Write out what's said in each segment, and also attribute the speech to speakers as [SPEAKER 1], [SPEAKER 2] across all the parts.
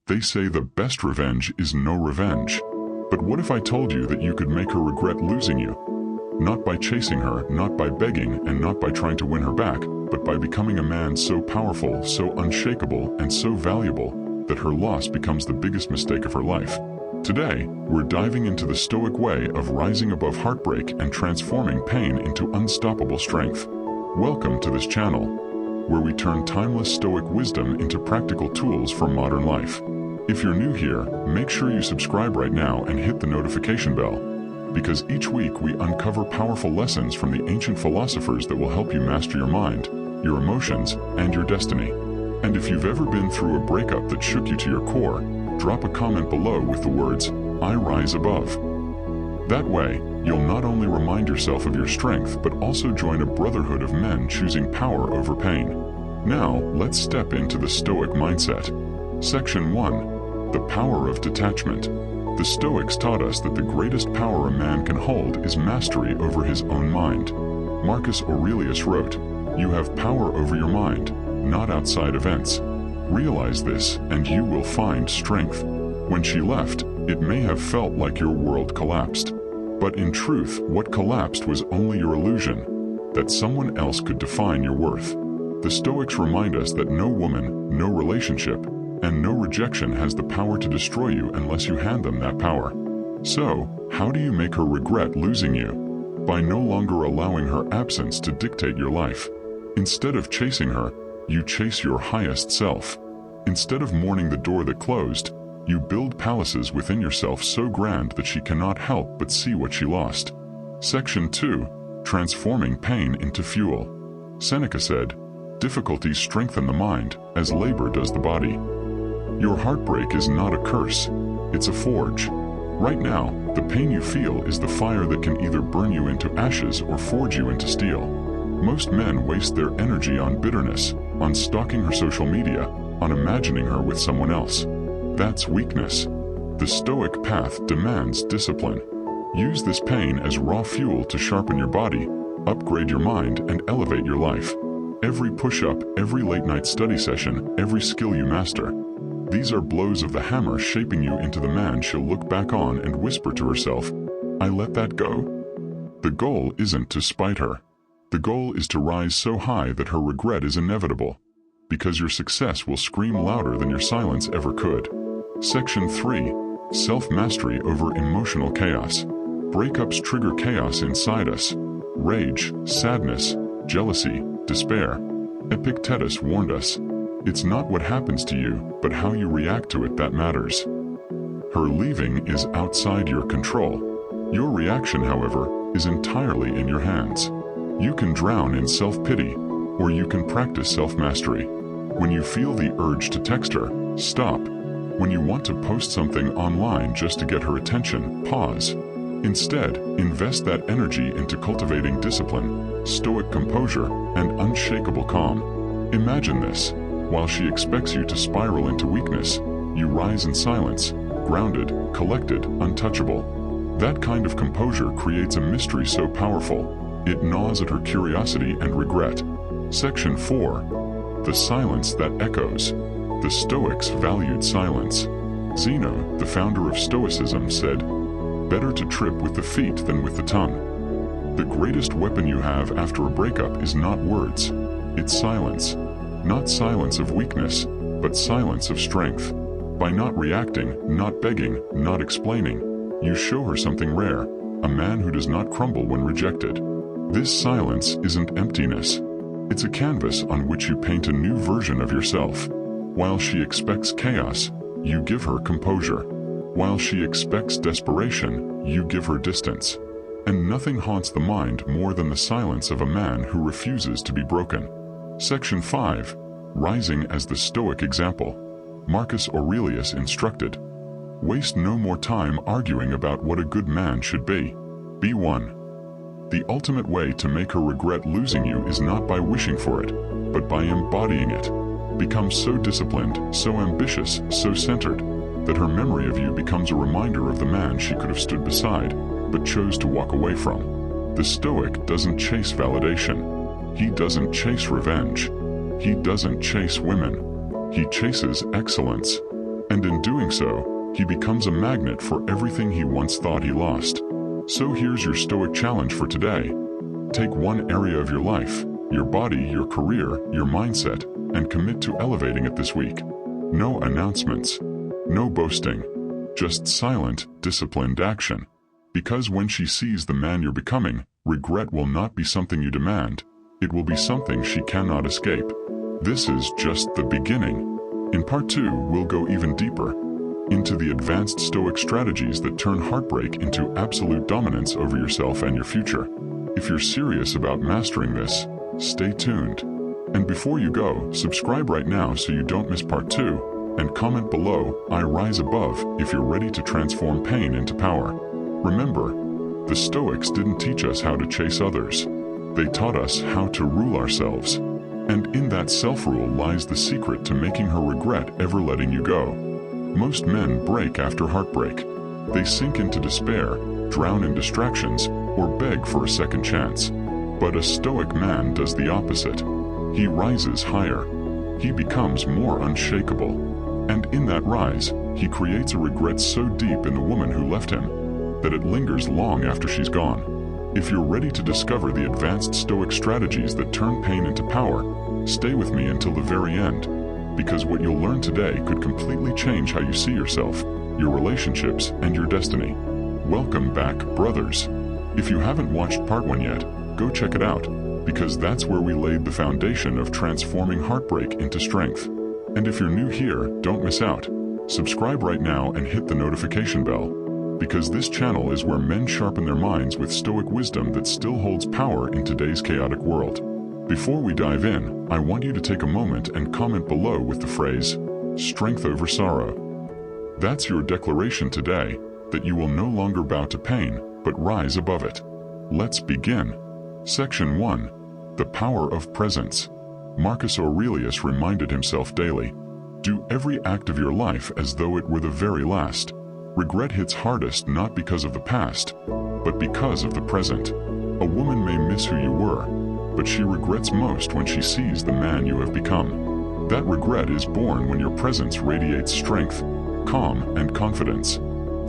[SPEAKER 1] They say the best revenge is no revenge. But what if I told you that you could make her regret losing you? Not by chasing her, not by begging, and not by trying to win her back, but by becoming a man so powerful, so unshakable, and so valuable that her loss becomes the biggest mistake of her life. Today, we're diving into the Stoic way of rising above heartbreak and transforming pain into unstoppable strength. Welcome to this channel, where we turn timeless Stoic wisdom into practical tools for modern life. If you're new here, make sure you subscribe right now and hit the notification bell, because each week we uncover powerful lessons from the ancient philosophers that will help you master your mind, your emotions, and your destiny. And if you've ever been through a breakup that shook you to your core, drop a comment below with the words, "I rise above." That way, you'll not only remind yourself of your strength, but also join a brotherhood of men choosing power over pain. Now, let's step into the Stoic mindset. Section 1. The power of detachment. The Stoics taught us that the greatest power a man can hold is mastery over his own mind. Marcus Aurelius wrote, "You have power over your mind, not outside events. Realize this, and you will find strength." When she left, it may have felt like your world collapsed. But in truth, what collapsed was only your illusion, that someone else could define your worth. The Stoics remind us that no woman, no relationship, and no rejection has the power to destroy you unless you hand them that power. So, how do you make her regret losing you? By no longer allowing her absence to dictate your life. Instead of chasing her, you chase your highest self. Instead of mourning the door that closed, you build palaces within yourself so grand that she cannot help but see what she lost. Section 2. Transforming pain into fuel. Seneca said, "Difficulties strengthen the mind, as labor does the body." Your heartbreak is not a curse, it's a forge. Right now, the pain you feel is the fire that can either burn you into ashes or forge you into steel. Most men waste their energy on bitterness, on stalking her social media, on imagining her with someone else. That's weakness. The Stoic path demands discipline. Use this pain as raw fuel to sharpen your body, upgrade your mind, and elevate your life. Every push-up, every late-night study session, every skill you master. These are blows of the hammer shaping you into the man she'll look back on and whisper to herself, "I let that go." The goal isn't to spite her. The goal is to rise so high that her regret is inevitable, because your success will scream louder than your silence ever could. Section 3. Self-mastery over emotional chaos. Breakups trigger chaos inside us. Rage, sadness, jealousy, despair. Epictetus warned us, "It's not what happens to you, but how you react to it that matters." Her leaving is outside your control. Your reaction, however, is entirely in your hands. You can drown in self-pity, or you can practice self-mastery. When you feel the urge to text her, stop. When you want to post something online just to get her attention, pause. Instead, invest that energy into cultivating discipline, stoic composure, and unshakable calm. Imagine this. While she expects you to spiral into weakness, you rise in silence, grounded, collected, untouchable. That kind of composure creates a mystery so powerful, it gnaws at her curiosity and regret. Section 4. The silence that echoes. The Stoics valued silence. Zeno, the founder of Stoicism, said, "Better to trip with the feet than with the tongue." The greatest weapon you have after a breakup is not words, it's silence. Not silence of weakness, but silence of strength. By not reacting, not begging, not explaining, you show her something rare, a man who does not crumble when rejected. This silence isn't emptiness. It's a canvas on which you paint a new version of yourself. While she expects chaos, you give her composure. While she expects desperation, you give her distance. And nothing haunts the mind more than the silence of a man who refuses to be broken. Section 5. Rising as the Stoic example. Marcus Aurelius instructed, "Waste no more time arguing about what a good man should be. Be one." The ultimate way to make her regret losing you is not by wishing for it, but by embodying it. Become so disciplined, so ambitious, so centered, that her memory of you becomes a reminder of the man she could have stood beside, but chose to walk away from. The Stoic doesn't chase validation. He doesn't chase revenge. He doesn't chase women. He chases excellence. And in doing so, he becomes a magnet for everything he once thought he lost. So here's your Stoic challenge for today. Take one area of your life, your body, your career, your mindset, and commit to elevating it this week. No announcements, no boasting, just silent, disciplined action. Because when she sees the man you're becoming, regret will not be something you demand. It will be something she cannot escape. This is just the beginning. In part 2, we'll go even deeper into the advanced Stoic strategies that turn heartbreak into absolute dominance over yourself and your future. If you're serious about mastering this, stay tuned. And before you go, subscribe right now so you don't miss part 2, and comment below, I rise above, if you're ready to transform pain into power. Remember, the Stoics didn't teach us how to chase others. They taught us how to rule ourselves. And in that self-rule lies the secret to making her regret ever letting you go. Most men break after heartbreak. They sink into despair, drown in distractions, or beg for a second chance. But a Stoic man does the opposite. He rises higher. He becomes more unshakable. And in that rise, he creates a regret so deep in the woman who left him that it lingers long after she's gone. If you're ready to discover the advanced Stoic strategies that turn pain into power, stay with me until the very end, because what you'll learn today could completely change how you see yourself, your relationships, and your destiny. Welcome back, brothers. If you haven't watched part 1 yet, go check it out, because that's where we laid the foundation of transforming heartbreak into strength. And if you're new here, don't miss out. Subscribe right now and hit the notification bell, because this channel is where men sharpen their minds with Stoic wisdom that still holds power in today's chaotic world. Before we dive in, I want you to take a moment and comment below with the phrase, strength over sorrow. That's your declaration today, that you will no longer bow to pain, but rise above it. Let's begin. Section 1. The Power of Presence. Marcus Aurelius reminded himself daily, do every act of your life as though it were the very last. Regret hits hardest not because of the past, but because of the present. A woman may miss who you were, but she regrets most when she sees the man you have become. That regret is born when your presence radiates strength, calm, and confidence.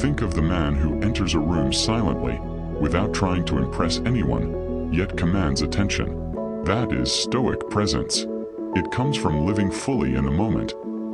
[SPEAKER 1] Think of the man who enters a room silently, without trying to impress anyone, yet commands attention. That is Stoic presence. It comes from living fully in the moment,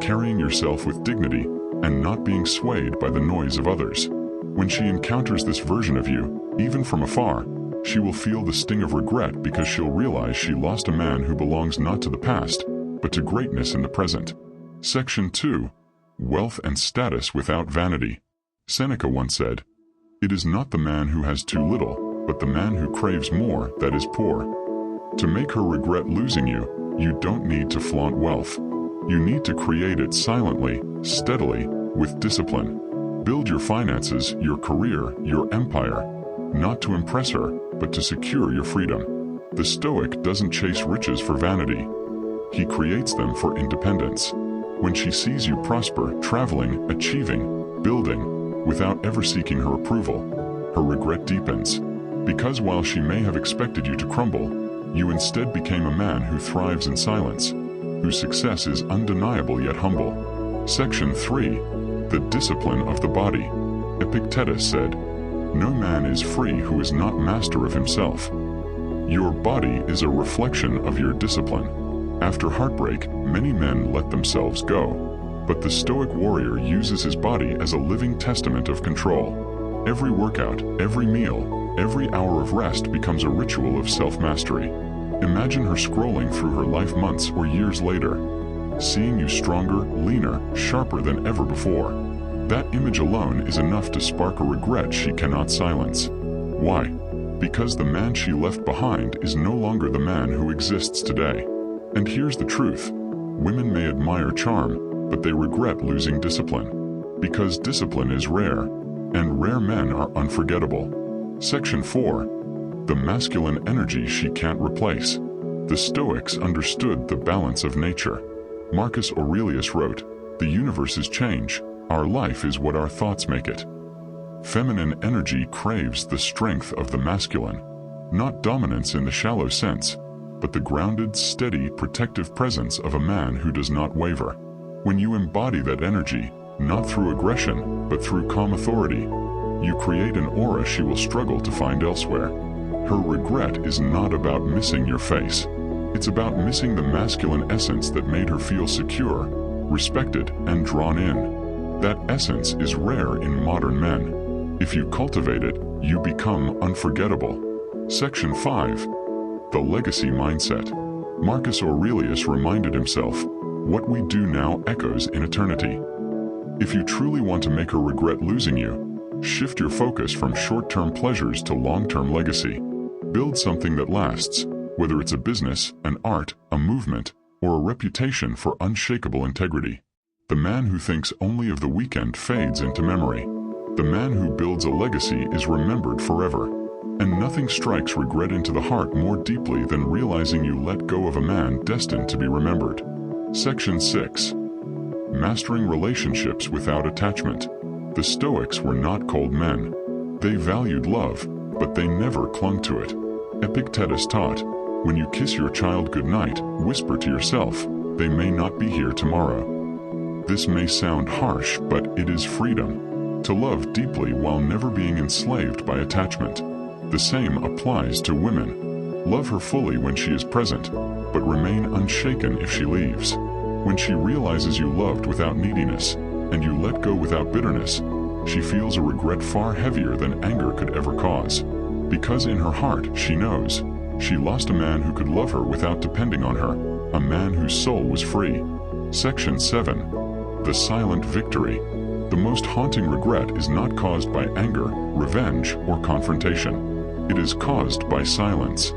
[SPEAKER 1] carrying yourself with dignity, and not being swayed by the noise of others. When she encounters this version of you, even from afar, she will feel the sting of regret because she'll realize she lost a man who belongs not to the past, but to greatness in the present. Section 2. Wealth and status without vanity. Seneca once said, "It is not the man who has too little, but the man who craves more that is poor." To make her regret losing you, you don't need to flaunt wealth. You need to create it silently, steadily, with discipline. Build your finances, your career, your empire, not to impress her, but to secure your freedom. The Stoic doesn't chase riches for vanity. He creates them for independence. When she sees you prosper, traveling, achieving, building, without ever seeking her approval, her regret deepens. Because while she may have expected you to crumble, you instead became a man who thrives in silence, whose success is undeniable yet humble. Section 3. The discipline of the body. Epictetus said, "No man is free who is not master of himself." Your body is a reflection of your discipline. After heartbreak, many men let themselves go, but the Stoic warrior uses his body as a living testament of control. Every workout, every meal, every hour of rest becomes a ritual of self-mastery. Imagine her scrolling through her life months or years later, seeing you stronger, leaner, sharper than ever before. That image alone is enough to spark a regret she cannot silence. Why? Because the man she left behind is no longer the man who exists today. And here's the truth. Women may admire charm, but they regret losing discipline. Because discipline is rare, and rare men are unforgettable. Section 4. The masculine energy she can't replace. The Stoics understood the balance of nature. Marcus Aurelius wrote, "The universe is change. Our life is what our thoughts make it." Feminine energy craves the strength of the masculine, not dominance in the shallow sense, but the grounded, steady, protective presence of a man who does not waver. When you embody that energy, not through aggression, but through calm authority. You create an aura she will struggle to find elsewhere. Her regret is not about missing your face. It's about missing the masculine essence that made her feel secure, respected, and drawn in. That essence is rare in modern men. If you cultivate it, you become unforgettable. Section 5. The Legacy Mindset. Marcus Aurelius reminded himself, "What we do now echoes in eternity." If you truly want to make her regret losing you, shift your focus from short-term pleasures to long-term legacy. Build something that lasts, whether it's a business, an art, a movement, or a reputation for unshakable integrity. The man who thinks only of the weekend fades into memory. The man who builds a legacy is remembered forever. And nothing strikes regret into the heart more deeply than realizing you let go of a man destined to be remembered. Section 6. Mastering relationships without attachment. The Stoics were not cold men. They valued love, but they never clung to it. Epictetus taught, "When you kiss your child goodnight, whisper to yourself, they may not be here tomorrow." This may sound harsh, but it is freedom. To love deeply while never being enslaved by attachment. The same applies to women. Love her fully when she is present, but remain unshaken if she leaves. When she realizes you loved without neediness, and you let go without bitterness, she feels a regret far heavier than anger could ever cause. Because in her heart she knows, she lost a man who could love her without depending on her, a man whose soul was free. Section 7. The Silent Victory. The most haunting regret is not caused by anger, revenge, or confrontation. It is caused by silence.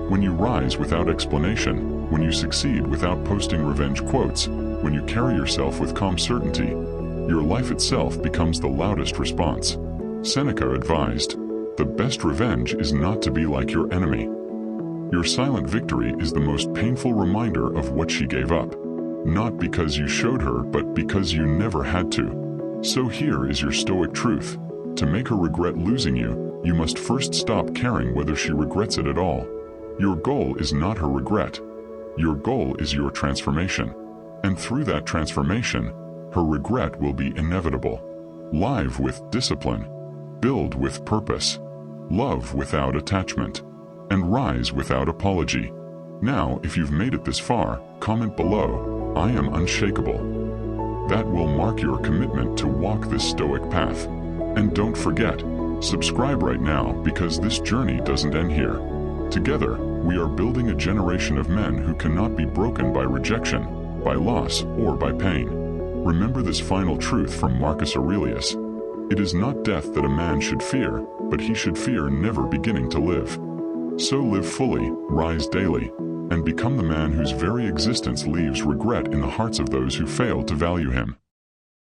[SPEAKER 1] When you rise without explanation, when you succeed without posting revenge quotes, when you carry yourself with calm certainty, your life itself becomes the loudest response. Seneca advised, "The best revenge is not to be like your enemy." Your silent victory is the most painful reminder of what she gave up. Not because you showed her, but because you never had to. So here is your Stoic truth. To make her regret losing you, you must first stop caring whether she regrets it at all. Your goal is not her regret. Your goal is your transformation. And through that transformation, her regret will be inevitable. Live with discipline. Build with purpose. Love without attachment. And rise without apology. Now, if you've made it this far, comment below, "I am unshakable." That will mark your commitment to walk this Stoic path. And don't forget, subscribe right now because this journey doesn't end here. Together, we are building a generation of men who cannot be broken by rejection, by loss, or by pain. Remember this final truth from Marcus Aurelius. It is not death that a man should fear, but he should fear never beginning to live. So live fully, rise daily, and become the man whose very existence leaves regret in the hearts of those who fail to value him.